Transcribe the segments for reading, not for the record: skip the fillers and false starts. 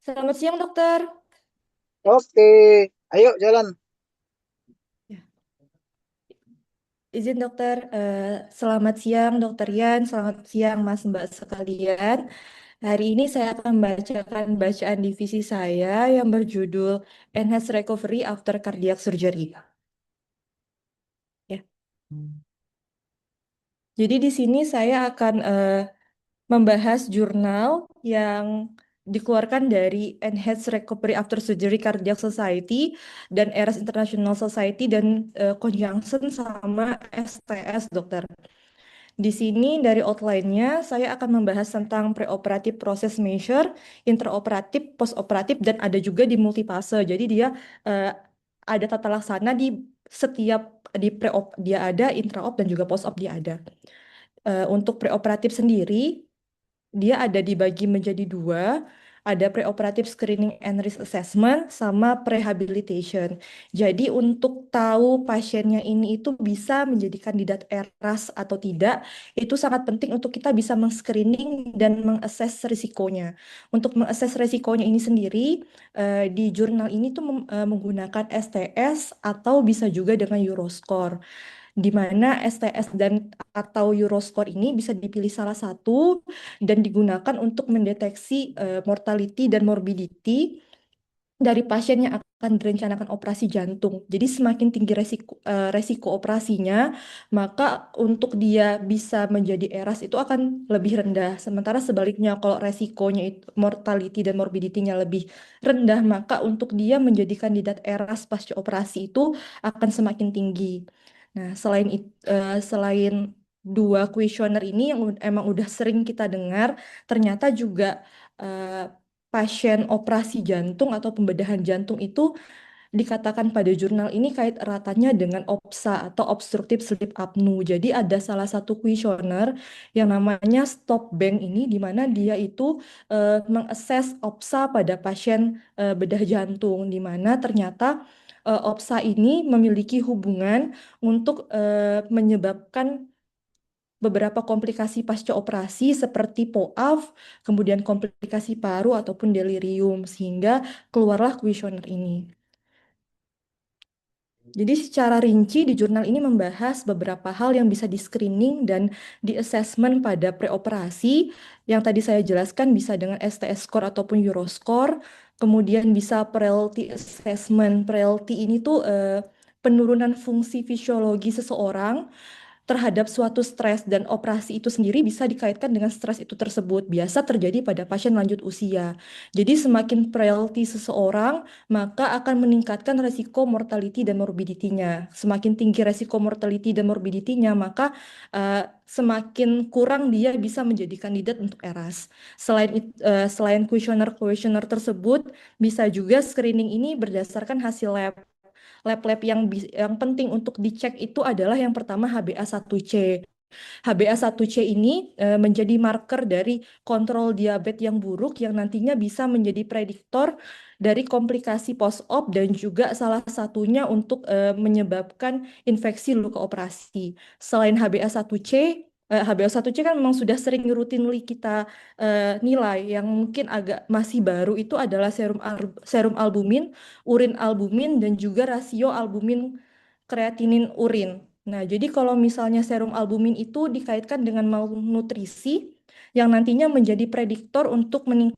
Selamat siang, dokter. Oke, ayo jalan. Ya, izin dokter. Selamat siang, dokter Yan. Selamat siang, Mas Mbak sekalian. Hari ini saya akan membacakan bacaan divisi saya yang berjudul Enhanced Recovery After Cardiac Surgery. Ya. Jadi di sini saya akan membahas jurnal yang dikeluarkan dari Enhanced Recovery After Surgery Cardiac Society dan ERAS International Society dan conjunction sama STS, dokter. Di sini dari outline-nya saya akan membahas tentang preoperatif process measure, intraoperatif, postoperatif, dan ada juga di multifase. Jadi dia eh, ada tata laksana di setiap di preop dia ada, intraop dan juga postop dia ada. Untuk preoperatif sendiri dia ada dibagi menjadi dua, ada preoperative screening and risk assessment sama prehabilitation. Jadi untuk tahu pasiennya ini itu bisa menjadi kandidat ERAS atau tidak, itu sangat penting untuk kita bisa meng-screening dan mengakses risikonya. Untuk mengakses risikonya ini sendiri, di jurnal ini tuh menggunakan STS atau bisa juga dengan Euroscore, di mana STS dan atau Euroscore ini bisa dipilih salah satu dan digunakan untuk mendeteksi mortality dan morbidity dari pasien yang akan direncanakan operasi jantung. Jadi semakin tinggi resiko operasinya, maka untuk dia bisa menjadi ERAS itu akan lebih rendah. Sementara sebaliknya kalau resikonya itu mortality dan morbidity-nya lebih rendah, maka untuk dia menjadi kandidat ERAS pasca operasi itu akan semakin tinggi. Nah, selain dua kuesioner ini yang emang udah sering kita dengar, ternyata juga eh, pasien operasi jantung atau pembedahan jantung itu dikatakan pada jurnal ini kait eratannya dengan OPSA atau obstructive sleep apnea. Jadi ada salah satu kuesioner yang namanya stop bank ini di mana dia itu mengakses OPSA pada pasien bedah jantung, di mana ternyata OPSA ini memiliki hubungan untuk menyebabkan beberapa komplikasi pasca operasi seperti POAF, kemudian komplikasi paru ataupun delirium, sehingga keluarlah kuesioner ini. Jadi secara rinci di jurnal ini membahas beberapa hal yang bisa di-screening dan di-assessment pada preoperasi. Yang tadi saya jelaskan bisa dengan STS score ataupun Euroscore. Kemudian bisa frailty assessment. Frailty ini tuh penurunan fungsi fisiologi seseorang terhadap suatu stres, dan operasi itu sendiri bisa dikaitkan dengan stres itu tersebut. Biasa terjadi pada pasien lanjut usia. Jadi semakin frailty seseorang, maka akan meningkatkan resiko mortality dan morbidity-nya. Semakin tinggi resiko mortality dan morbidity-nya, maka semakin kurang dia bisa menjadi kandidat untuk ERAS. Selain kuesioner-kuesioner tersebut, bisa juga screening ini berdasarkan hasil lab. Lab-lab yang penting untuk dicek itu adalah yang pertama HbA1c. HbA1c ini menjadi marker dari kontrol diabetes yang buruk yang nantinya bisa menjadi prediktor dari komplikasi post-op dan juga salah satunya untuk menyebabkan infeksi luka operasi. Selain HbA1c, HbA1c kan memang sudah sering routinely kita nilai. Yang mungkin agak masih baru itu adalah serum albumin, urin albumin, dan juga rasio albumin kreatinin urin. Nah, jadi kalau misalnya serum albumin itu dikaitkan dengan malnutrisi yang nantinya menjadi prediktor untuk meningkatkan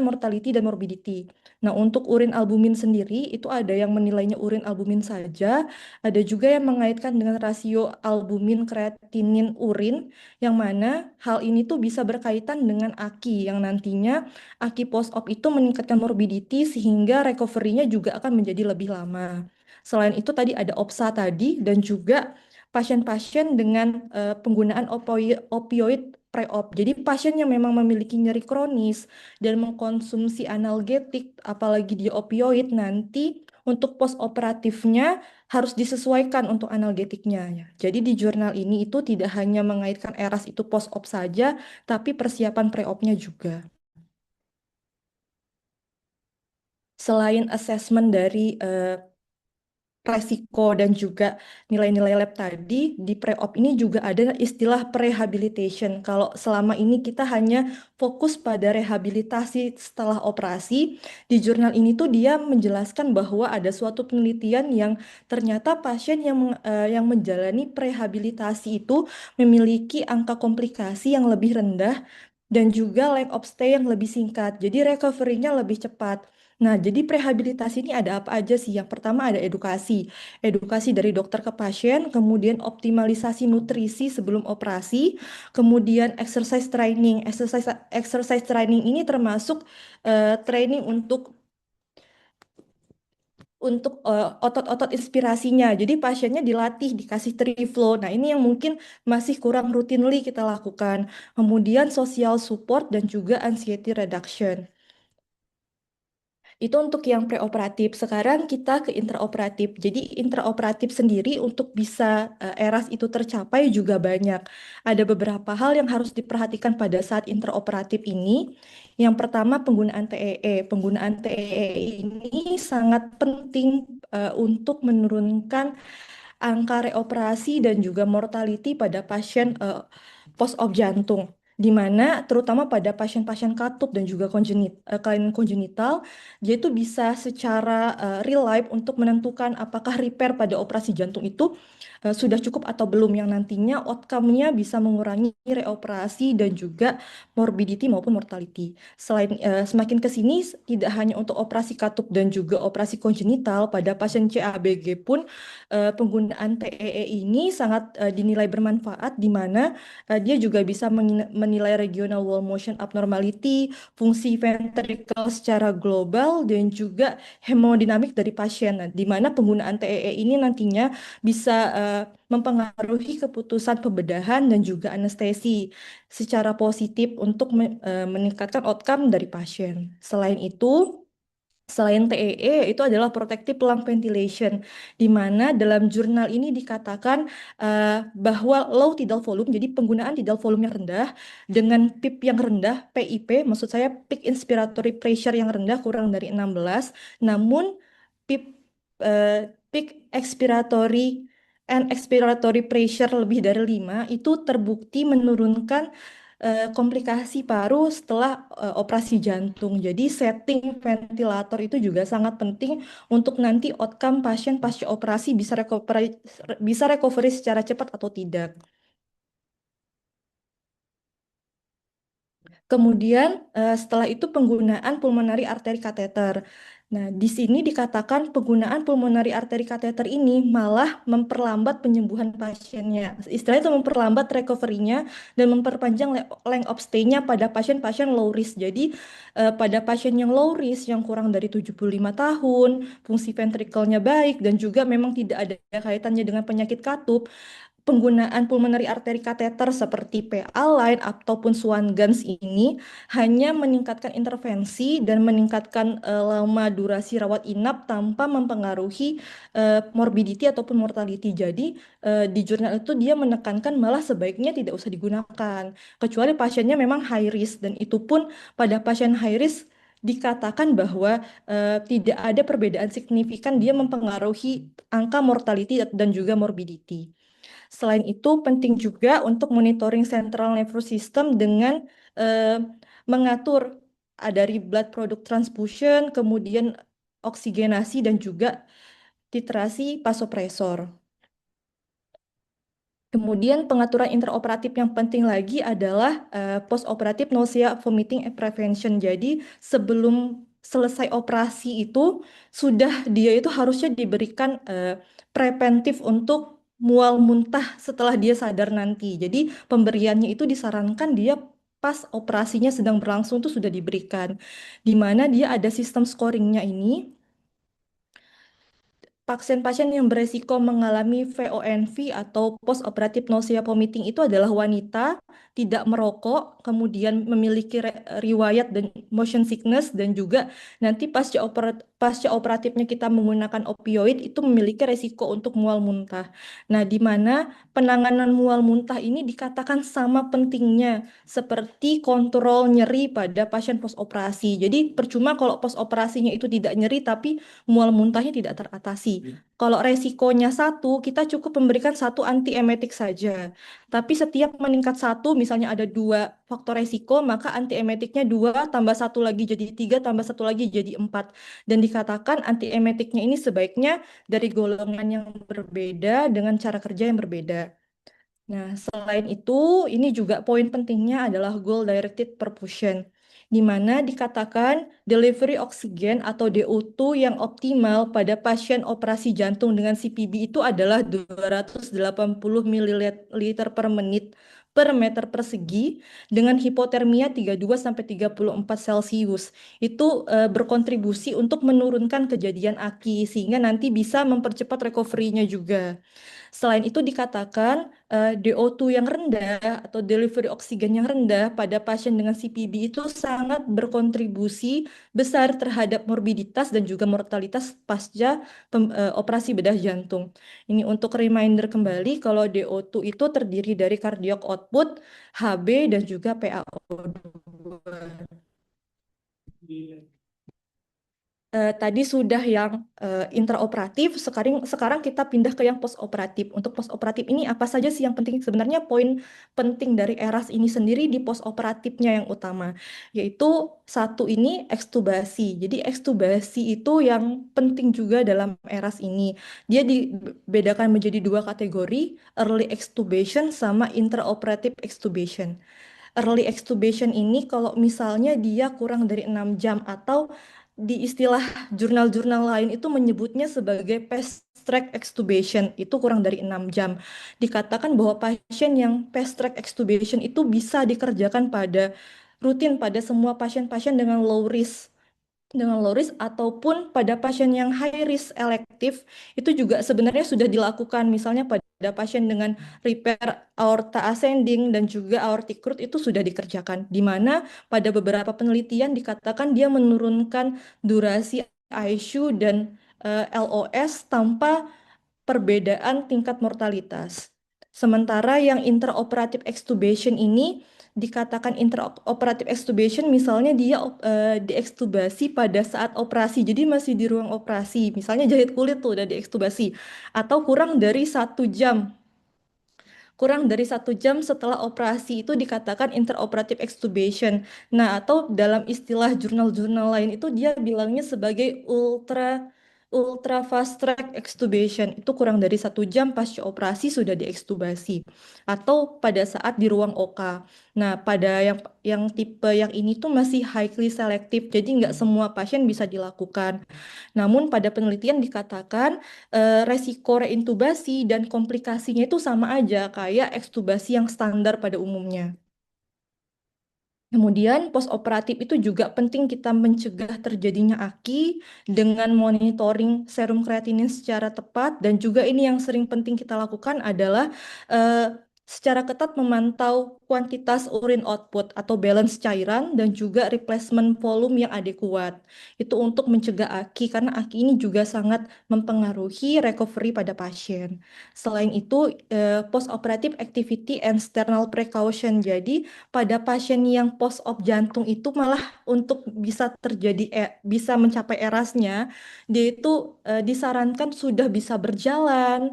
mortality dan morbidity. Nah, untuk urin albumin sendiri itu ada yang menilainya urin albumin saja, ada juga yang mengaitkan dengan rasio albumin kreatinin urin, yang mana hal ini tuh bisa berkaitan dengan AKI yang nantinya AKI post-op itu meningkatkan morbidity sehingga recovery-nya juga akan menjadi lebih lama. Selain itu tadi ada OPSA tadi dan juga pasien-pasien dengan penggunaan opioid pre-op. Jadi pasien yang memang memiliki nyeri kronis dan mengkonsumsi analgetik apalagi di opioid, nanti untuk post-operatifnya harus disesuaikan untuk analgetiknya, ya. Jadi di jurnal ini itu tidak hanya mengaitkan ERAS itu post-op saja, tapi persiapan pre-opnya juga. Selain assessment dari resiko dan juga nilai-nilai lab tadi, di pre-op ini juga ada istilah prehabilitation. Kalau selama ini kita hanya fokus pada rehabilitasi setelah operasi, di jurnal ini tuh dia menjelaskan bahwa ada suatu penelitian yang ternyata pasien yang menjalani prehabilitasi itu memiliki angka komplikasi yang lebih rendah dan juga length of stay yang lebih singkat. Jadi recovery-nya lebih cepat. Nah, jadi prehabilitasi ini ada apa aja sih? Yang pertama ada edukasi. Edukasi dari dokter ke pasien, kemudian optimalisasi nutrisi sebelum operasi, kemudian exercise training. Exercise training ini termasuk training untuk otot-otot inspirasinya. Jadi pasiennya dilatih, dikasih tree flow. Nah, ini yang mungkin masih kurang routinely kita lakukan. Kemudian social support dan juga anxiety reduction. Itu untuk yang preoperatif. Sekarang kita ke intraoperatif. Jadi intraoperatif sendiri untuk bisa ERAS itu tercapai juga banyak. Ada beberapa hal yang harus diperhatikan pada saat intraoperatif ini. Yang pertama penggunaan TEE. Penggunaan TEE ini sangat penting untuk menurunkan angka reoperasi dan juga mortality pada pasien post-op jantung, di mana terutama pada pasien-pasien katup dan juga kelainan kongenital, dia itu bisa secara real life untuk menentukan apakah repair pada operasi jantung itu sudah cukup atau belum, yang nantinya outcome-nya bisa mengurangi reoperasi dan juga morbidity maupun mortality. Semakin ke sini tidak hanya untuk operasi katup dan juga operasi kongenital, pada pasien CABG pun penggunaan TEE ini sangat dinilai bermanfaat, di mana dia juga bisa menilai regional wall motion abnormality, fungsi ventricle secara global, dan juga hemodinamik dari pasien. Nah, di mana penggunaan TEE ini nantinya bisa mempengaruhi keputusan pembedahan dan juga anestesi secara positif untuk meningkatkan outcome dari pasien. Selain TEE, itu adalah protective lung ventilation, di mana dalam jurnal ini dikatakan bahwa low tidal volume, jadi penggunaan tidal volume yang rendah dengan PIP yang rendah, PIP, maksud saya peak inspiratory pressure yang rendah kurang dari 16, namun PIP, peak expiratory pressure lebih dari 5 itu terbukti menurunkan komplikasi paru setelah operasi jantung. Jadi setting ventilator itu juga sangat penting untuk nanti outcome pasien pasca operasi bisa recovery secara cepat atau tidak. Kemudian setelah itu penggunaan pulmonary artery catheter. Nah, di sini dikatakan penggunaan pulmonary artery catheter ini malah memperlambat penyembuhan pasiennya. Istilahnya itu memperlambat recovery-nya dan memperpanjang length of stay-nya pada pasien-pasien low risk. Jadi pada pasien yang low risk yang kurang dari 75 tahun, fungsi ventrikelnya baik dan juga memang tidak ada kaitannya dengan penyakit katup, penggunaan pulmonary artery catheter seperti PA line ataupun Swan Ganz ini hanya meningkatkan intervensi dan meningkatkan lama durasi rawat inap tanpa mempengaruhi morbidity ataupun mortality. Jadi di jurnal itu dia menekankan malah sebaiknya tidak usah digunakan kecuali pasiennya memang high risk, dan itu pun pada pasien high risk dikatakan bahwa tidak ada perbedaan signifikan dia mempengaruhi angka mortality dan juga morbidity. Selain itu, penting juga untuk monitoring central nervous system dengan eh, mengatur dari blood product transfusion, kemudian oksigenasi dan juga titrasi vasopresor. Kemudian pengaturan intraoperatif yang penting lagi adalah post-operative nausea vomiting and prevention. Jadi sebelum selesai operasi itu dia itu harusnya diberikan preventif untuk mual muntah setelah dia sadar nanti. Jadi pemberiannya itu disarankan dia pas operasinya sedang berlangsung itu sudah diberikan. Di mana dia ada sistem scoringnya ini. Pasien-pasien yang beresiko mengalami VONV atau post-operative nausea vomiting itu adalah wanita, tidak merokok, kemudian memiliki riwayat dan motion sickness, dan juga nanti pasca pasca operatifnya kita menggunakan opioid itu memiliki resiko untuk mual muntah. Nah, di mana penanganan mual muntah ini dikatakan sama pentingnya seperti kontrol nyeri pada pasien postoperasi. Jadi percuma kalau postoperasinya itu tidak nyeri tapi mual muntahnya tidak teratasi. Kalau resikonya satu, kita cukup memberikan satu antiemetik saja. Tapi setiap meningkat satu, misalnya ada dua faktor resiko, maka antiemetiknya dua tambah satu lagi jadi tiga tambah satu lagi jadi empat. Dan dikatakan antiemetiknya ini sebaiknya dari golongan yang berbeda dengan cara kerja yang berbeda. Nah, selain itu, ini juga poin pentingnya adalah goal-directed perfusion, di mana dikatakan delivery oksigen atau DO2 yang optimal pada pasien operasi jantung dengan CPB itu adalah 280 ml per menit per meter persegi dengan hipotermia 32 sampai 34 Celcius. Itu berkontribusi untuk menurunkan kejadian AKI sehingga nanti bisa mempercepat recovery-nya juga. Selain itu dikatakan DO2 yang rendah atau delivery oksigen yang rendah pada pasien dengan CPB itu sangat berkontribusi besar terhadap morbiditas dan juga mortalitas pasca operasi bedah jantung. Ini untuk reminder kembali kalau DO2 itu terdiri dari cardiac output, HB dan juga PaO2. Tadi sudah yang intraoperatif, sekarang kita pindah ke yang postoperatif. Untuk postoperatif ini apa saja sih yang penting? Sebenarnya poin penting dari ERAS ini sendiri di postoperatifnya yang utama, yaitu satu ini ekstubasi. Jadi ekstubasi itu yang penting juga dalam ERAS ini. Dia dibedakan menjadi dua kategori, early extubation sama intraoperative extubation. Early extubation ini kalau misalnya dia kurang dari 6 jam atau di istilah jurnal-jurnal lain itu menyebutnya sebagai fast track extubation, itu kurang dari 6 jam. Dikatakan bahwa pasien yang fast track extubation itu bisa dikerjakan pada rutin pada semua pasien-pasien dengan low risk ataupun pada pasien yang high risk elektif itu juga sebenarnya sudah dilakukan, misalnya pada pasien dengan repair aorta ascending dan juga aortic root itu sudah dikerjakan, di mana pada beberapa penelitian dikatakan dia menurunkan durasi ICU dan LOS tanpa perbedaan tingkat mortalitas. Sementara yang intraoperative extubation ini dikatakan intraoperative extubation misalnya dia diekstubasi pada saat operasi, jadi masih di ruang operasi, misalnya jahit kulit tuh udah diekstubasi, atau kurang dari satu jam setelah operasi itu dikatakan intraoperative extubation. Nah, atau dalam istilah jurnal-jurnal lain itu dia bilangnya sebagai ultra fast track extubation. Itu kurang dari 1 jam pasca operasi sudah diekstubasi. Atau pada saat di ruang OK. Nah, pada yang tipe yang ini tuh masih highly selective, jadi nggak semua pasien bisa dilakukan. Namun pada penelitian dikatakan resiko reintubasi dan komplikasinya itu sama aja kayak ekstubasi yang standar pada umumnya. Kemudian postoperatif itu juga penting kita mencegah terjadinya AKI dengan monitoring serum kreatinin secara tepat, dan juga ini yang sering penting kita lakukan adalah eh, secara ketat memantau kuantitas urin output atau balance cairan dan juga replacement volume yang adekuat. Itu untuk mencegah AKI karena AKI ini juga sangat mempengaruhi recovery pada pasien. Selain itu, postoperative activity and external precaution. Jadi pada pasien yang post-op jantung itu malah untuk bisa mencapai erasnya, dia itu disarankan sudah bisa berjalan,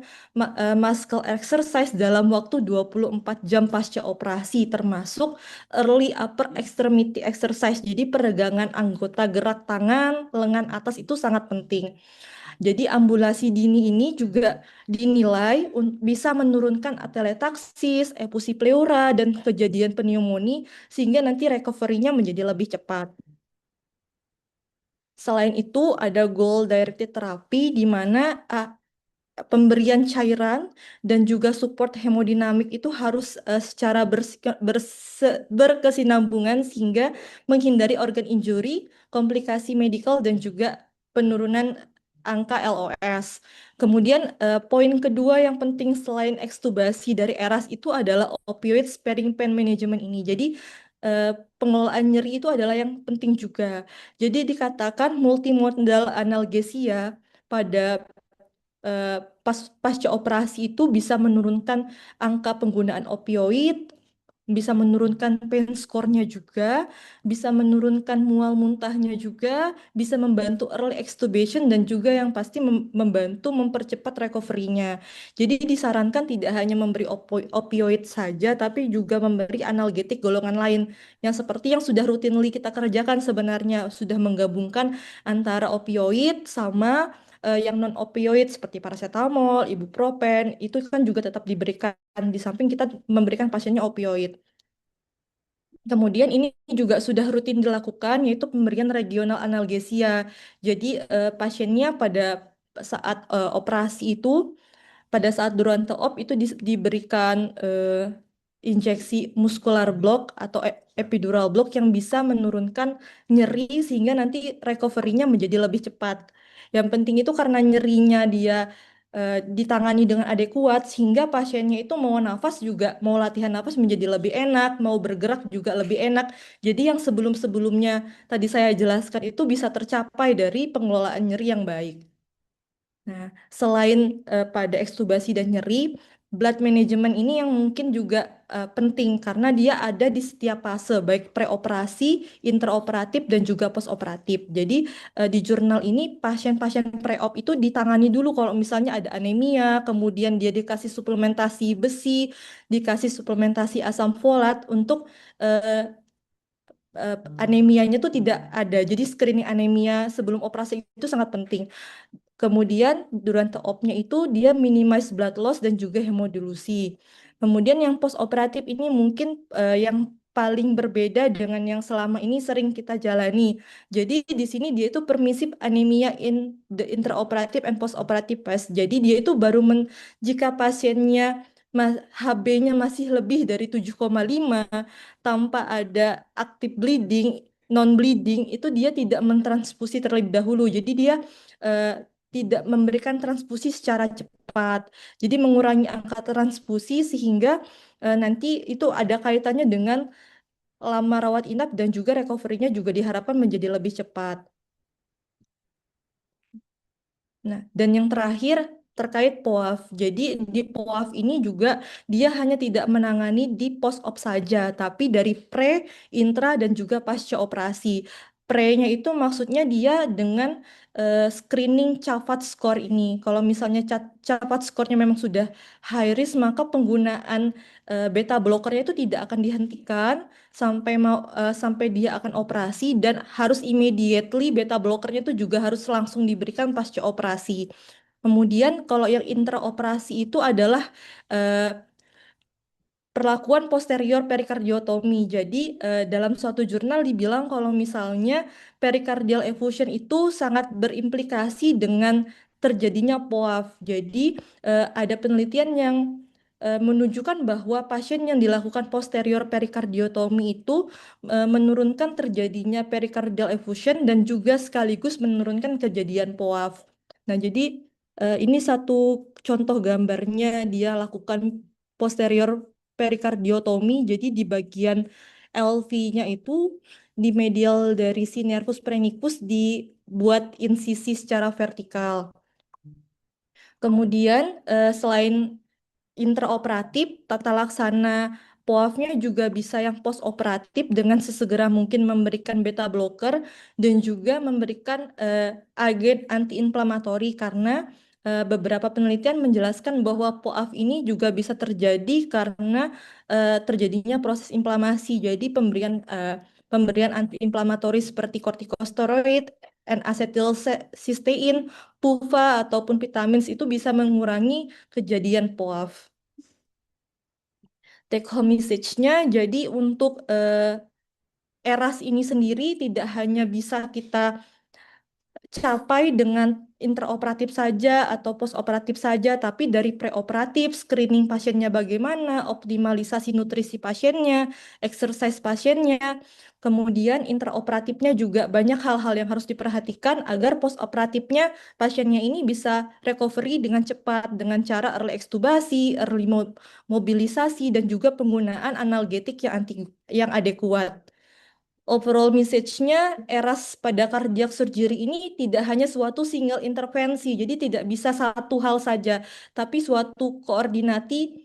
muscle exercise dalam waktu 24 jam pasca operasi, termasuk early upper extremity exercise. Jadi peregangan anggota gerak tangan, lengan atas itu sangat penting. Jadi ambulasi dini ini juga dinilai bisa menurunkan atelektasis, efusi pleura, dan kejadian pneumonia sehingga nanti recovery-nya menjadi lebih cepat. Selain itu ada goal directed therapy di mana pemberian cairan dan juga support hemodinamik itu harus secara berkesinambungan sehingga menghindari organ injury, komplikasi medikal dan juga penurunan angka LOS. Kemudian poin kedua yang penting selain ekstubasi dari ERAS itu adalah opioid sparing pain management ini. Jadi eh, pengelolaan nyeri itu adalah yang penting juga. Jadi dikatakan multimodal analgesia pada eh, pasca operasi itu bisa menurunkan angka penggunaan opioid, bisa menurunkan pain score-nya juga, bisa menurunkan mual muntahnya juga, bisa membantu early extubation dan juga yang pasti membantu mempercepat recovery-nya. Jadi disarankan tidak hanya memberi opioid saja, tapi juga memberi analgetik golongan lain yang seperti yang sudah routinely kita kerjakan sebenarnya, sudah menggabungkan antara opioid sama yang non opioid seperti paracetamol, ibuprofen itu kan juga tetap diberikan di samping kita memberikan pasiennya opioid. Kemudian ini juga sudah rutin dilakukan yaitu pemberian regional analgesia. Jadi pasiennya pada saat operasi itu pada saat Duranto Op itu diberikan injeksi muscular block atau epidural block yang bisa menurunkan nyeri sehingga nanti recovery-nya menjadi lebih cepat. Yang penting itu karena nyerinya dia ditangani dengan adekuat sehingga pasiennya itu mau nafas juga mau latihan nafas menjadi lebih enak, mau bergerak juga lebih enak. Jadi yang sebelum-sebelumnya tadi saya jelaskan itu bisa tercapai dari pengelolaan nyeri yang baik. Nah, selain pada ekstubasi dan nyeri, blood management ini yang mungkin juga penting karena dia ada di setiap fase, baik preoperasi, intraoperatif, dan juga postoperatif. Jadi di jurnal ini pasien-pasien preop itu ditangani dulu kalau misalnya ada anemia, kemudian dia dikasih suplementasi besi, dikasih suplementasi asam folat untuk anemianya tuh tidak ada. Jadi screening anemia sebelum operasi itu sangat penting. Kemudian durante op-nya itu dia minimize blood loss dan juga hemodilusi. Kemudian yang post operatif ini mungkin yang paling berbeda dengan yang selama ini sering kita jalani. Jadi di sini dia itu permissive anemia in the intraoperative and post operative phase. Jadi dia itu jika pasiennya HB-nya masih lebih dari 7,5 tanpa ada active bleeding, non bleeding itu dia tidak mentransfusi terlebih dahulu. Jadi dia eh, tidak memberikan transfusi secara cepat. Jadi mengurangi angka transfusi sehingga nanti itu ada kaitannya dengan lama rawat inap dan juga recovery-nya juga diharapkan menjadi lebih cepat. Nah, dan yang terakhir terkait POAF. Jadi di POAF ini juga dia hanya tidak menangani di post-op saja, tapi dari pre, intra, dan juga pasca operasi. Pre-nya itu maksudnya dia dengan screening CAFAT score ini. Kalau misalnya CAFAT score-nya memang sudah high risk, maka penggunaan beta blokernya itu tidak akan dihentikan sampai dia akan operasi dan harus immediately beta blokernya itu juga harus langsung diberikan pasca operasi. Kemudian kalau yang intraoperasi itu adalah eh, perlakuan posterior perikardiotomi. Jadi dalam suatu jurnal dibilang kalau misalnya pericardial effusion itu sangat berimplikasi dengan terjadinya POAF. Jadi ada penelitian yang menunjukkan bahwa pasien yang dilakukan posterior perikardiotomi itu menurunkan terjadinya pericardial effusion dan juga sekaligus menurunkan kejadian POAF. Nah, jadi ini satu contoh gambarnya dia lakukan posterior perikardiotomi. Jadi di bagian LV-nya itu di medial dari si nervus phrenicus dibuat insisi secara vertikal. Kemudian selain intraoperatif, tata laksana POAF-nya juga bisa yang post-operatif dengan sesegera mungkin memberikan beta blocker dan juga memberikan agen anti-inflamatori karena beberapa penelitian menjelaskan bahwa POAF ini juga bisa terjadi karena terjadinya proses inflamasi. Jadi pemberian anti-inflamatori seperti kortikosteroid, N-asetilcysteine, PUVA ataupun vitamin itu bisa mengurangi kejadian POAF. Take home message-nya jadi untuk ERAS ini sendiri tidak hanya bisa kita capai dengan intraoperatif saja atau postoperatif saja, tapi dari preoperatif, screening pasiennya bagaimana, optimalisasi nutrisi pasiennya, exercise pasiennya, kemudian intraoperatifnya juga banyak hal-hal yang harus diperhatikan agar postoperatifnya pasiennya ini bisa recovery dengan cepat dengan cara early extubasi, early mobilisasi, dan juga penggunaan analgetik yang adekuat. Overall message-nya, ERAS pada cardiac surgery ini tidak hanya suatu single intervensi, jadi tidak bisa satu hal saja, tapi suatu koordinasi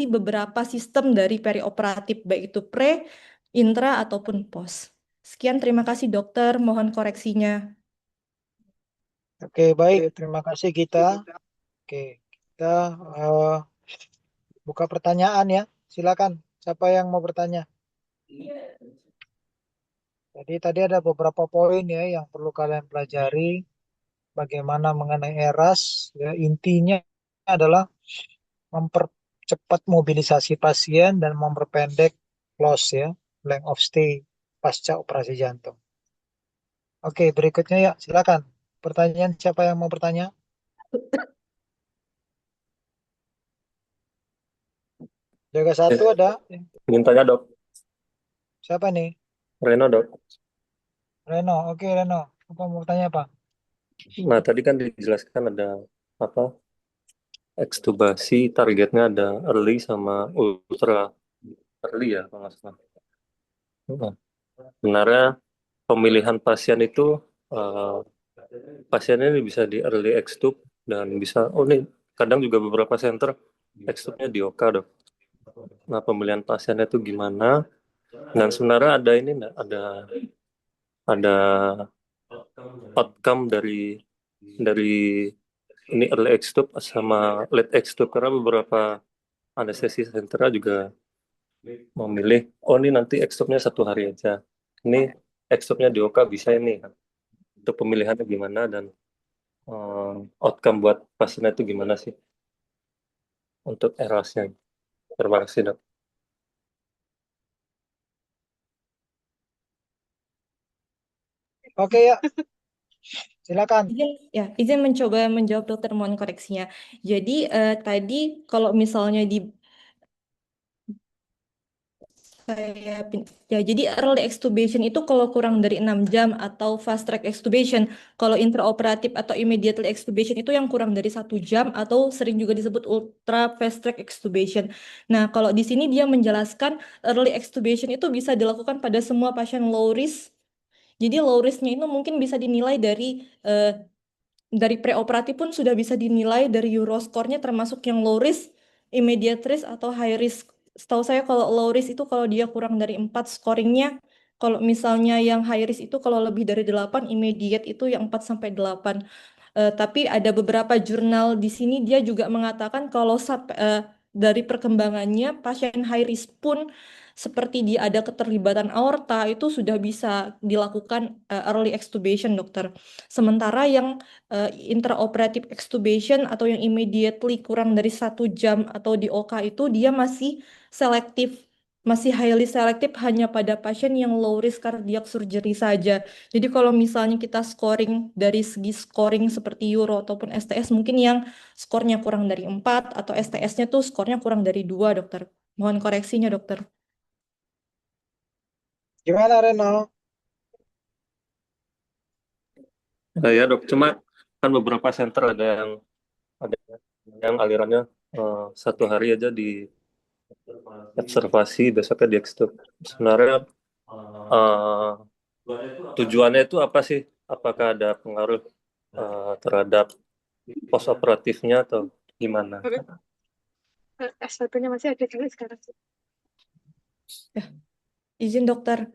beberapa sistem dari perioperatif, baik itu pre, intra, ataupun post. Sekian, terima kasih dokter, mohon koreksinya. Oke, baik. Terima kasih kita. Oke, kita eh, buka pertanyaan ya. Silakan. Siapa yang mau bertanya? Jadi tadi ada beberapa poin ya yang perlu kalian pelajari. Bagaimana mengenai ERAS. Ya, intinya adalah mempercepat mobilisasi pasien dan memperpendek loss ya, length of stay pasca operasi jantung. Oke, berikutnya ya, silakan. Pertanyaan siapa yang mau bertanya? Jaga satu Ya, ada. ingin tanya dok, Siapa nih? Reno dok. Reno. Oke, Reno. Apa mau bertanya apa? Nah tadi kan dijelaskan ada apa ekstubasi targetnya ada early sama ultra early ya kalau nggak salah. Nah, sebenarnya pemilihan pasien itu eh, pasien ini bisa di early extub dan bisa oh nih kadang juga beberapa center extubnya di OK dok. Nah pemilihan pasiennya itu gimana? Dan sebenarnya ada ini nggak ada outcome dari ini early extube sama late extube karena beberapa anestesi sentra juga memilih oh ini nanti extube-nya 1 hari aja ini extube-nya di OK bisa ini itu pemilihannya gimana dan outcome buat pasiennya itu gimana sih untuk erasnya. Terima kasih dok. Oke ya, silakan. Izin mencoba menjawab dokter, mohon koreksinya. Jadi tadi kalau misalnya di jadi early extubation itu kalau kurang dari 6 jam atau fast track extubation. Kalau intraoperatif atau immediately extubation itu yang kurang dari 1 jam atau sering juga disebut ultra fast track extubation. Nah, kalau di sini dia menjelaskan early extubation itu bisa dilakukan pada semua pasien low risk. Jadi low risk-nya itu mungkin bisa dinilai dari preoperatif pun sudah bisa dinilai dari Euroscore-nya termasuk yang low risk, immediate risk, atau high risk. Setahu saya kalau low risk itu kalau dia kurang dari 4 scoringnya, kalau misalnya yang high risk itu kalau lebih dari 8, immediate itu yang 4 sampai 8. Tapi ada beberapa jurnal di sini dia juga mengatakan kalau dari perkembangannya pasien high risk pun seperti dia ada keterlibatan aorta itu sudah bisa dilakukan early extubation, dokter. Sementara yang intraoperative extubation atau yang immediately kurang dari 1 jam atau di OK itu dia masih selektif, masih highly selektif hanya pada pasien yang low risk cardiac surgery saja. Jadi kalau misalnya kita scoring dari segi scoring seperti Euro ataupun STS mungkin yang skornya kurang dari 4 atau STS-nya tuh skornya kurang dari 2, dokter. Mohon koreksinya, dokter. Gimana Reno? Ya dok cuma kan beberapa center ada yang alirannya 1 hari aja di observasi besoknya di extube sebenarnya eh, tujuannya itu apa sih apakah ada pengaruh terhadap post operatifnya atau gimana. S1-nya masih ada juga sekarang. Ya, izin dokter.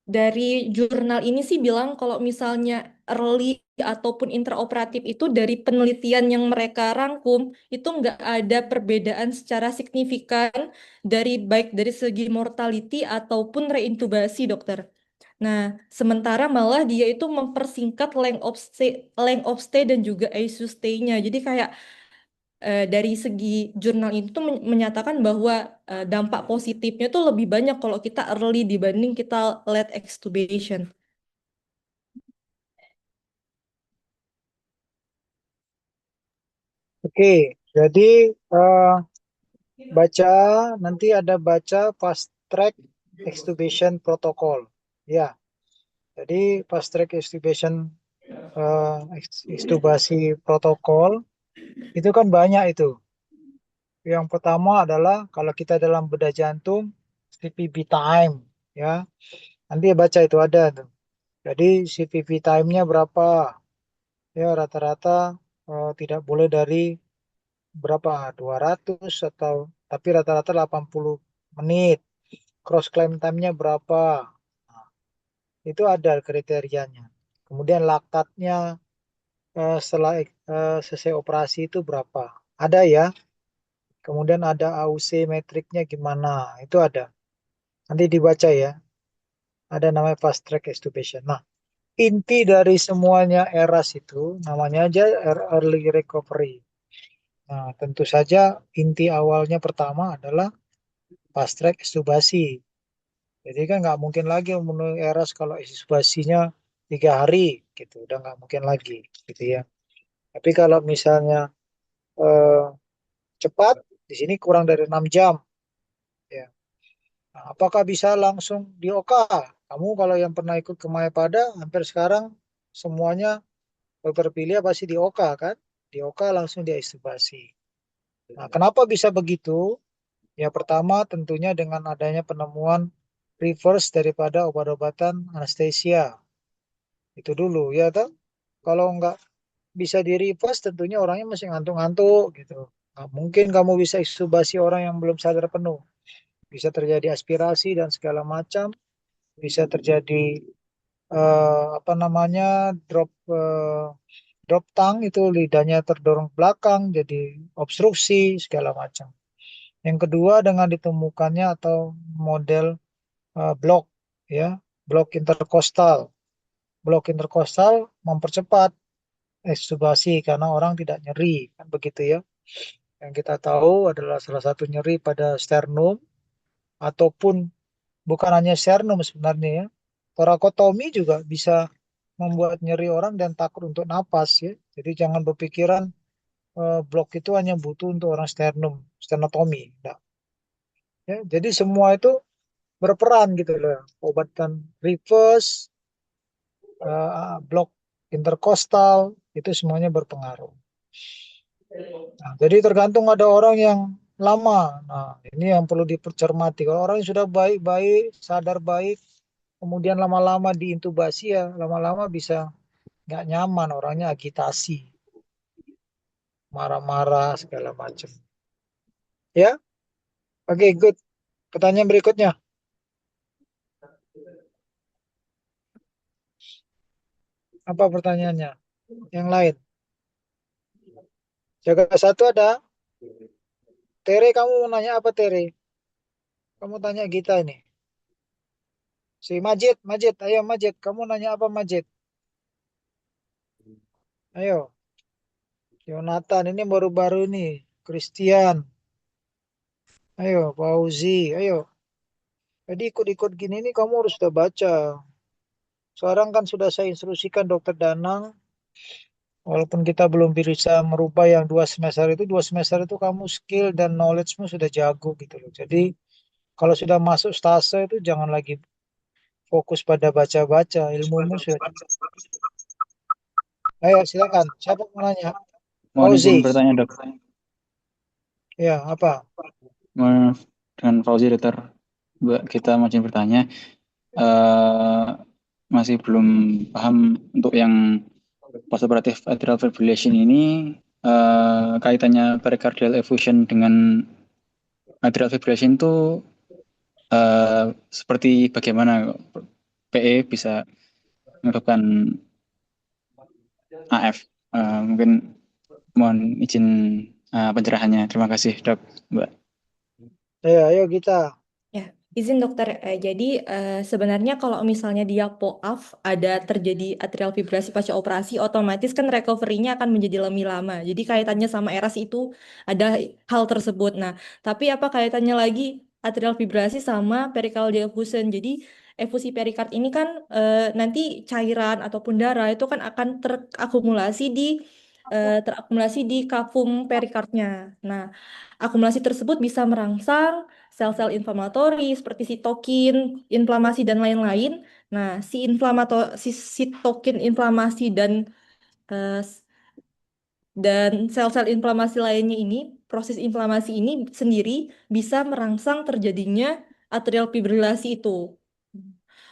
Dari jurnal ini sih bilang kalau misalnya early ataupun intraoperatif itu dari penelitian yang mereka rangkum itu nggak ada perbedaan secara signifikan baik dari segi mortality ataupun reintubasi, dokter. Nah, sementara malah dia itu mempersingkat length of stay dan juga ICU stay-nya. Jadi kayak dari segi jurnal itu menyatakan bahwa dampak positifnya tuh lebih banyak kalau kita early dibanding kita late extubation. Oke, jadi eh, baca nanti ada baca fast track extubation protocol. Ya, jadi fast track extubation extubasi protokol itu kan banyak itu. Yang pertama adalah kalau kita dalam bedah jantung CPB time, ya. Nanti baca itu ada tuh. Jadi CPB time-nya berapa? Ya rata-rata tidak boleh dari berapa? 200 atau tapi rata-rata 80 menit. Cross climb time-nya berapa? Nah, itu ada kriterianya. Kemudian laktatnya setelah selesai operasi itu berapa? Ada ya. Kemudian ada AUC metriknya gimana? Itu ada. Nanti dibaca ya. Ada namanya fast track extubation. Nah, inti dari semuanya ERAS itu namanya aja early recovery. Nah, tentu saja inti awalnya pertama adalah fast track extubasi. Jadi kan nggak mungkin lagi memenuhi ERAS kalau extubasinya 3 hari gitu. Udah nggak mungkin lagi gitu ya. Tapi kalau misalnya eh, cepat, di sini kurang dari 6 jam. Ya. Nah, apakah bisa langsung di OK? Kamu kalau yang pernah ikut ke Mayapada, hampir sekarang semuanya dokter pilihan pasti di OK kan? Di OK langsung di ekstubasi. Nah, kenapa bisa begitu? Ya pertama tentunya dengan adanya penemuan reverse daripada obat-obatan anestesia. Itu dulu ya toh. Kalau nggak bisa di reverse tentunya orangnya masih ngantuk-ngantuk gitu. Nggak mungkin kamu bisa ekstubasi orang yang belum sadar penuh. Bisa terjadi aspirasi dan segala macam. Bisa terjadi apa namanya drop tongue itu lidahnya terdorong ke belakang jadi obstruksi segala macam. Yang kedua dengan ditemukannya atau model blok ya, blok interkostal. Blok interkostal mempercepat ekstubasi karena orang tidak nyeri kan begitu ya. Yang kita tahu adalah salah satu nyeri pada sternum ataupun bukan hanya sternum sebenarnya ya. Torakotomi juga bisa membuat nyeri orang dan takut untuk napas ya. Jadi jangan berpikiran blok itu hanya butuh untuk orang sternum, sternotomi. Enggak. Ya, jadi semua itu berperan gitu loh. Obatan reverse, blok interkostal, itu semuanya berpengaruh. Nah, jadi tergantung ada orang yang lama. Nah, ini yang perlu dipercermati. Kalau orang yang sudah baik-baik, sadar baik, kemudian lama-lama diintubasi ya, lama-lama bisa nggak nyaman, orangnya agitasi, marah-marah segala macam. Ya, oke, good. Pertanyaan berikutnya, apa pertanyaannya? Yang lain. Jaga satu ada. Tere, kamu mau nanya apa Tere? Kamu tanya Gita ini. Si Majid, ayo Majid, kamu nanya apa Majid? Ayo, Yonatan ini baru-baru nih. Christian, ayo Fauzi, ayo. Jadi ikut-ikut gini nih kamu harus sudah baca. Sekarang kan sudah saya instruksikan Dokter Danang, walaupun kita belum bisa merubah yang 2 semester itu, 2 semester itu kamu skill dan knowledge-mu sudah jago gitu loh. Jadi kalau sudah masuk stase itu jangan lagi fokus pada baca-baca, ilmumu sudah. Ayo silakan, siapa mau nanya? Mohon Fauzi, izin bertanya, Dok. ya apa? Dengan Fauzi, Dokter. Mbak, kita mau izin bertanya. eh Masih belum paham untuk yang postoperative atrial fibrillation ini, kaitannya pericardial effusion dengan atrial fibrillation itu seperti bagaimana PE bisa menyebabkan AF? Mungkin mohon izin pencerahannya. Terima kasih, Dok, Mbak. Ayo kita. Ya, izin dokter. Jadi sebenarnya kalau misalnya dia POAF ada terjadi atrial fibrillasi pasca operasi, otomatis kan recovery-nya akan menjadi lebih lama. Jadi kaitannya sama ERAS itu ada hal tersebut. Nah, tapi apa kaitannya lagi atrial fibrillasi sama pericardial effusion? Jadi efusi perikard ini kan nanti cairan ataupun darah itu kan akan terakumulasi di terakumulasi di kafum perikardnya. Nah, akumulasi tersebut bisa merangsang sel-sel inflamatori seperti sitokin, inflamasi dan lain-lain. Nah, si sitokin inflamasi eh, dan sel-sel inflamasi lainnya ini, proses inflamasi ini sendiri bisa merangsang terjadinya atrial fibrilasi itu.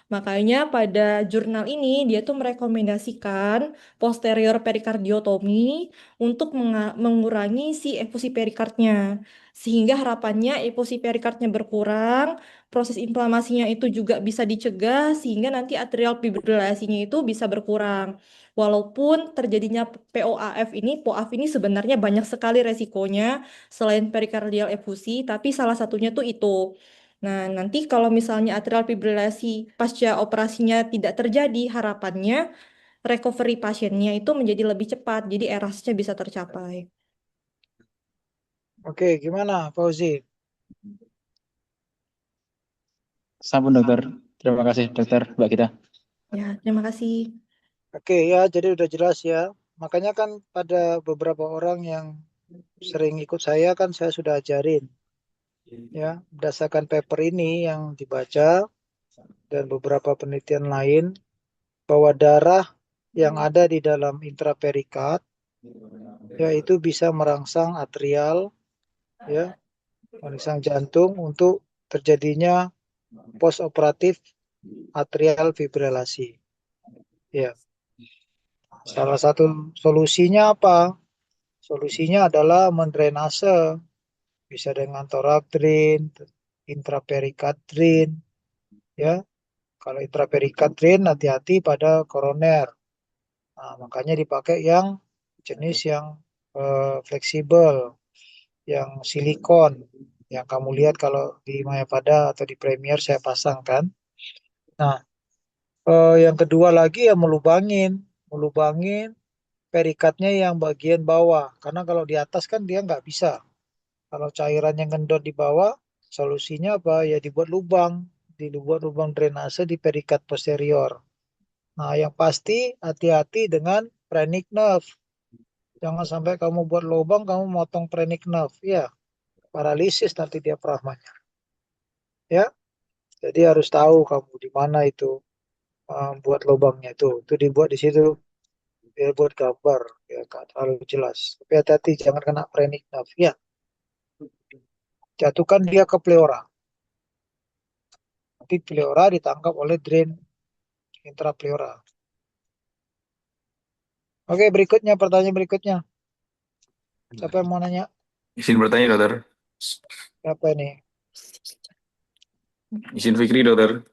Makanya pada jurnal ini dia tuh merekomendasikan posterior perikardiotomi untuk mengurangi si efusi perikardnya. Sehingga harapannya efusi perikardnya berkurang, proses inflamasinya itu juga bisa dicegah sehingga nanti atrial fibrilasinya itu bisa berkurang. Walaupun terjadinya POAF ini sebenarnya banyak sekali resikonya selain perikardial efusi, tapi salah satunya tuh itu. Nah, nanti kalau misalnya atrial fibrilasi pasca operasinya tidak terjadi, harapannya recovery pasiennya itu menjadi lebih cepat, jadi ERAS-nya bisa tercapai. Oke, gimana Fauzi? Sampun dokter. Terima kasih dokter Mbak Gita. Ya, terima kasih. Oke ya, jadi udah jelas ya. Makanya kan pada beberapa orang yang sering ikut saya kan saya sudah ajarin ya, berdasarkan paper ini yang dibaca dan beberapa penelitian lain bahwa darah yang ada di dalam intraperikard yaitu bisa merangsang atrial ya, merangsang jantung untuk terjadinya postoperatif atrial fibrilasi. Ya, salah satu solusinya apa? Solusinya adalah mendrainase, bisa dengan thorax drain, intraperikard drain, ya. Kalau intraperikard drain hati-hati pada koroner. Nah, makanya dipakai yang jenis yang fleksibel, yang silikon, yang kamu lihat kalau di Mayapada atau di Premier saya pasang kan. Nah, yang kedua lagi ya melubangin perikatnya yang bagian bawah, karena kalau di atas kan dia nggak bisa. Kalau cairan yang ngendor di bawah, solusinya apa? Ya dibuat lubang drainase di perikat posterior. Nah, yang pasti hati-hati dengan phrenic nerve. Jangan sampai kamu buat lubang, kamu motong phrenic nerve. Ya, paralisis nanti diafragmanya. Ya, jadi harus tahu kamu di mana itu buat lubangnya itu. Itu dibuat di situ biar buat gambar, ya kan, terlalu jelas. Tapi hati-hati jangan kena phrenic nerve. Ya, jatuhkan dia ke pleura. Nanti pleura ditangkap oleh drain intrapleura. Oke, berikutnya pertanyaan berikutnya. Siapa yang mau nanya? Izin bertanya, dokter. Siapa ini? Izin Fikri, dokter.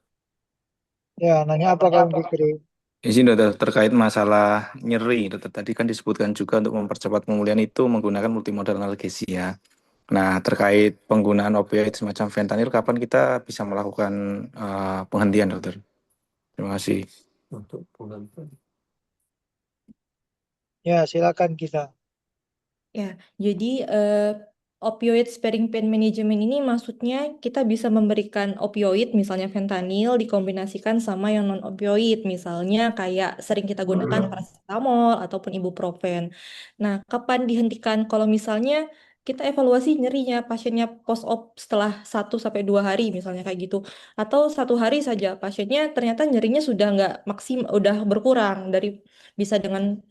Ya, nanya apa kamu Fikri? Izin, dokter, terkait masalah nyeri. Dokter, tadi kan disebutkan juga untuk mempercepat pemulihan itu menggunakan multimodal analgesia. Nah, terkait penggunaan opioid semacam fentanyl, kapan kita bisa melakukan penghentian, dokter? Terima kasih. Untuk pengantar. Ya, silakan kita. Ya, jadi opioid sparing pain management ini maksudnya kita bisa memberikan opioid, misalnya fentanyl, dikombinasikan sama yang non opioid, misalnya kayak sering kita gunakan paracetamol ataupun ibuprofen. Nah, kapan dihentikan? Kalau misalnya kita evaluasi nyerinya pasiennya post op setelah 1 sampai 2 hari, misalnya kayak gitu, atau 1 hari saja pasiennya ternyata nyerinya sudah nggak udah berkurang dari bisa dengan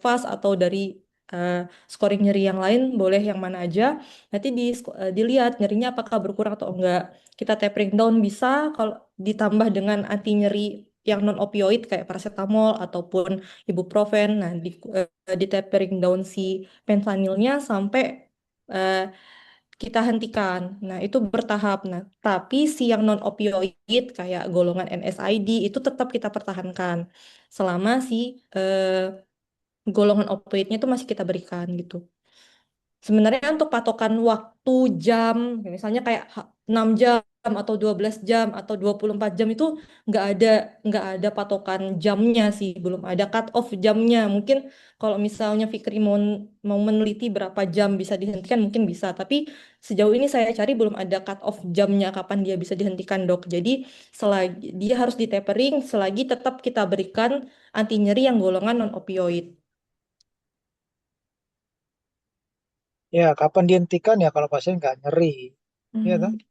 fast atau dari eh, scoring nyeri yang lain boleh yang mana aja. Nanti dilihat nyerinya apakah berkurang atau enggak. Kita tapering down bisa kalau ditambah dengan anti nyeri yang non opioid kayak paracetamol ataupun ibuprofen. Nah, di tapering down si fentanylnya sampai eh, kita hentikan. Nah, itu bertahap. Nah, tapi si yang non opioid kayak golongan NSAID itu tetap kita pertahankan selama si golongan opioidnya itu masih kita berikan gitu. Sebenarnya untuk patokan waktu jam, misalnya kayak 6 jam atau 12 jam atau 24 jam itu nggak ada patokan jamnya sih, belum ada cut off jamnya. Mungkin kalau misalnya Fikri mau meneliti berapa jam bisa dihentikan mungkin bisa, tapi sejauh ini saya cari belum ada cut off jamnya kapan dia bisa dihentikan, Dok. Jadi selagi dia harus di tapering selagi tetap kita berikan anti nyeri yang golongan non opioid. Ya, kapan dihentikan ya kalau pasien nggak nyeri. Iya kan? Hmm.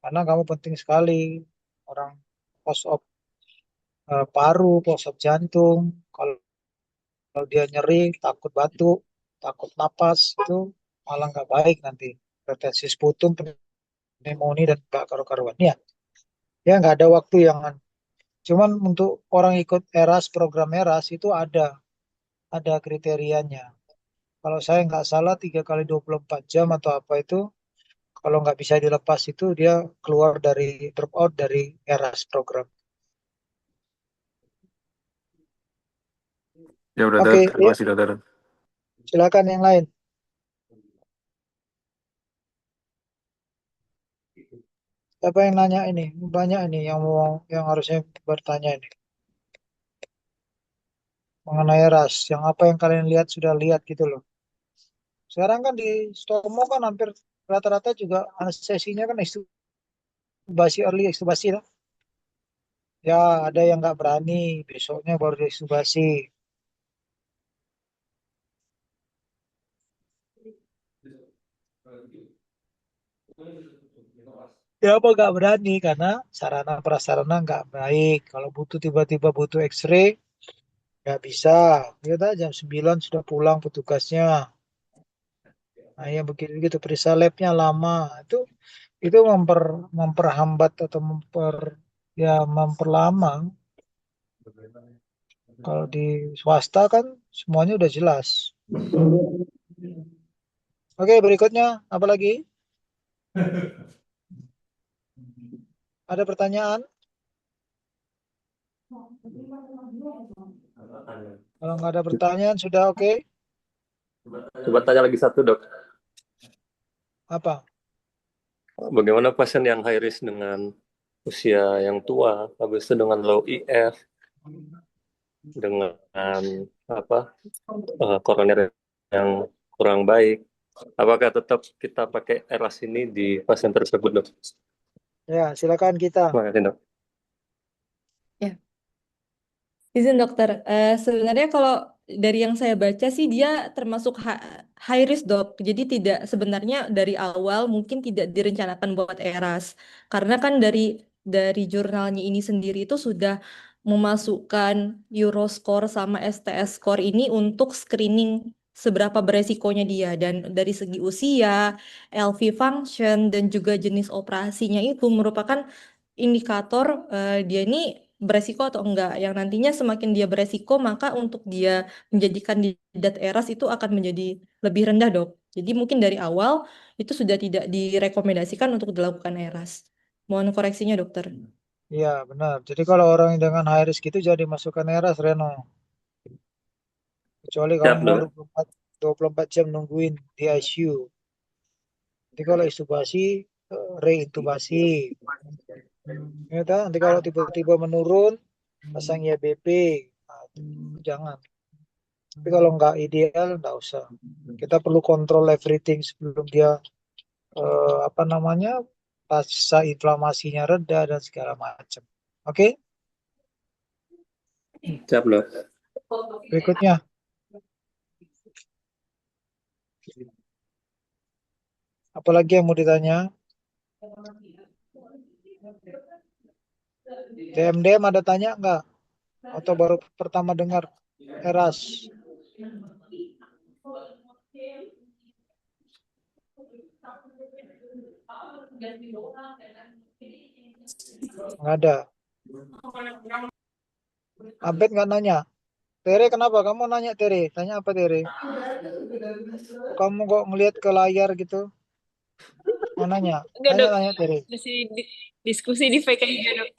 Karena kamu penting sekali. Orang post op paru, post op jantung. Kalau dia nyeri, takut batuk, takut napas, itu malah nggak baik nanti. Retensi sputum, pneumonia, dan nggak karu-karuan. Ya, ya nggak ada waktu yang. Cuman untuk orang ikut ERAS, program ERAS itu ada kriterianya. Kalau saya nggak salah 3 kali 24 jam atau apa itu, kalau nggak bisa dilepas itu dia keluar dari drop out dari ERAS program. Ya udah, Oke, Dok. Terima ya, kasih, Dokter. silakan yang lain. Siapa yang nanya ini? Banyak ini yang harusnya bertanya ini mengenai ERAS. Yang apa yang kalian lihat sudah lihat gitu loh. Sekarang kan di Stomo kan hampir rata-rata juga anestesinya kan ekstubasi, early ekstubasi lah. Ya, ada yang nggak berani, besoknya baru diekstubasi. Ya, apa nggak berani? Karena sarana prasarana nggak baik. Kalau tiba-tiba butuh X-ray, nggak bisa. Kita jam 9 sudah pulang petugasnya. Nah, ya begitu-begitu. Periksa labnya lama. Itu memperhambat atau memperlama. Kalau di swasta kan semuanya udah jelas. Oke, berikutnya apa lagi? Ada pertanyaan? Kalau nggak ada pertanyaan, sudah oke. Coba tanya lagi satu, Dok. Apa? Bagaimana pasien yang high risk dengan usia yang tua, habis itu dengan low EF, dengan apa koroner yang kurang baik, apakah tetap kita pakai ERAS ini di pasien tersebut, Dok? Ya, silakan kita. Terima kasih, Dok. Ya, izin dokter. Sebenarnya kalau dari yang saya baca sih dia termasuk high risk dok. Jadi tidak sebenarnya dari awal mungkin tidak direncanakan buat ERAS. Karena kan dari jurnalnya ini sendiri itu sudah memasukkan Euroscore sama STS score ini untuk screening seberapa beresikonya dia dan dari segi usia, LV function dan juga jenis operasinya itu merupakan indikator dia ini beresiko atau enggak. Yang nantinya semakin dia beresiko, maka untuk dia menjadi kandidat ERAS itu akan menjadi lebih rendah, dok. Jadi mungkin dari awal itu sudah tidak direkomendasikan untuk dilakukan ERAS. Mohon koreksinya, dokter. Iya, benar. Jadi kalau orang yang dengan high risk itu jadi masukkan ERAS, Reno. Kecuali kamu Siap, mau Dok. 24 jam nungguin di ICU. Jadi kalau intubasi, reintubasi. Ya, toh? Nanti kalau tiba-tiba menurun, pasang YBP. Nah, itu jangan. Tapi kalau nggak ideal, nggak usah. Kita perlu kontrol everything sebelum dia apa namanya pasca inflamasinya reda dan segala macam. Oke, Siap, Dok. berikutnya apalagi yang mau ditanya? DMDM ada tanya nggak? Atau baru pertama dengar ERAS? Nggak ada. Abed nggak nanya. Tere, kenapa kamu nanya, Tere? Tanya apa, Tere? Kamu kok ngelihat ke layar gitu? Mau nanya? Enggak Tanya, dok, tanya, Tere. masih diskusi di VK juga dok.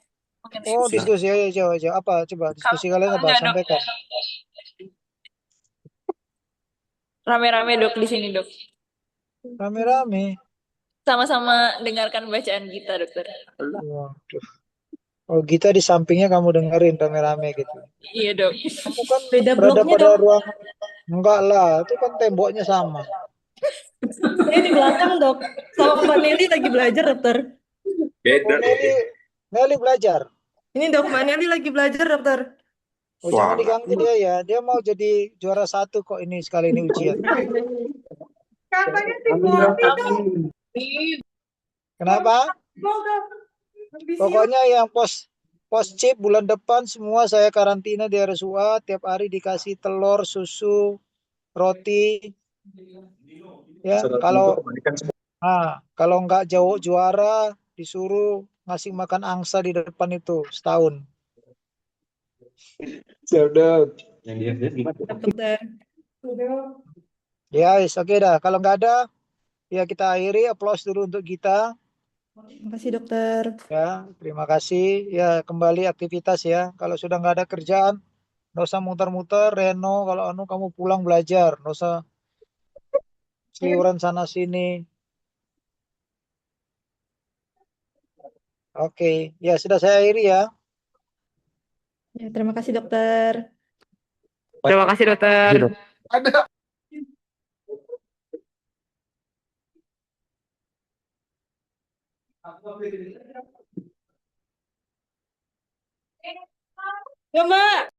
Mengenai Oh, usia. diskusi aja, jawab aja. Apa? Coba diskusi kalian apa? Enggak dok, Sampaikan. rame-rame dok di sini dok. Rame-rame. Sama-sama dengarkan bacaan kita dokter. Waduh. Oh, kita di sampingnya kamu dengerin rame-rame gitu. Iya dok. Kamu kan Beda berada bloknya, pada dok. ruang. Enggak lah, itu kan temboknya sama. Saya di belakang, dok. Sama Mbak Nelly lagi belajar, dokter. Beda. Oh, Nelly belajar. Ini dok, Mbak Nelly lagi belajar, dokter. Oh, jangan diganggu dia ya. Dia mau jadi juara 1 kok ini sekali ini ujian. Kenapa? Pokoknya yang pos chip bulan depan semua saya karantina di RSUA, tiap hari dikasih telur, susu, roti. Ya, kalau nggak jauh juara disuruh ngasih makan angsa di depan itu setahun. Siap, dokter. Ya, oke dah. Kalau nggak ada, ya kita akhiri. Applause dulu untuk kita. Terima kasih, dokter. Ya, terima kasih. Ya, kembali aktivitas ya. Kalau sudah nggak ada kerjaan, nggak usah muter-muter. Reno, kalau anu kamu pulang belajar, nggak usah seliuran sana sini. Oke, ya sudah saya akhiri ya. Ya, terima kasih, dokter. Terima kasih, dokter. Ya, Mbak.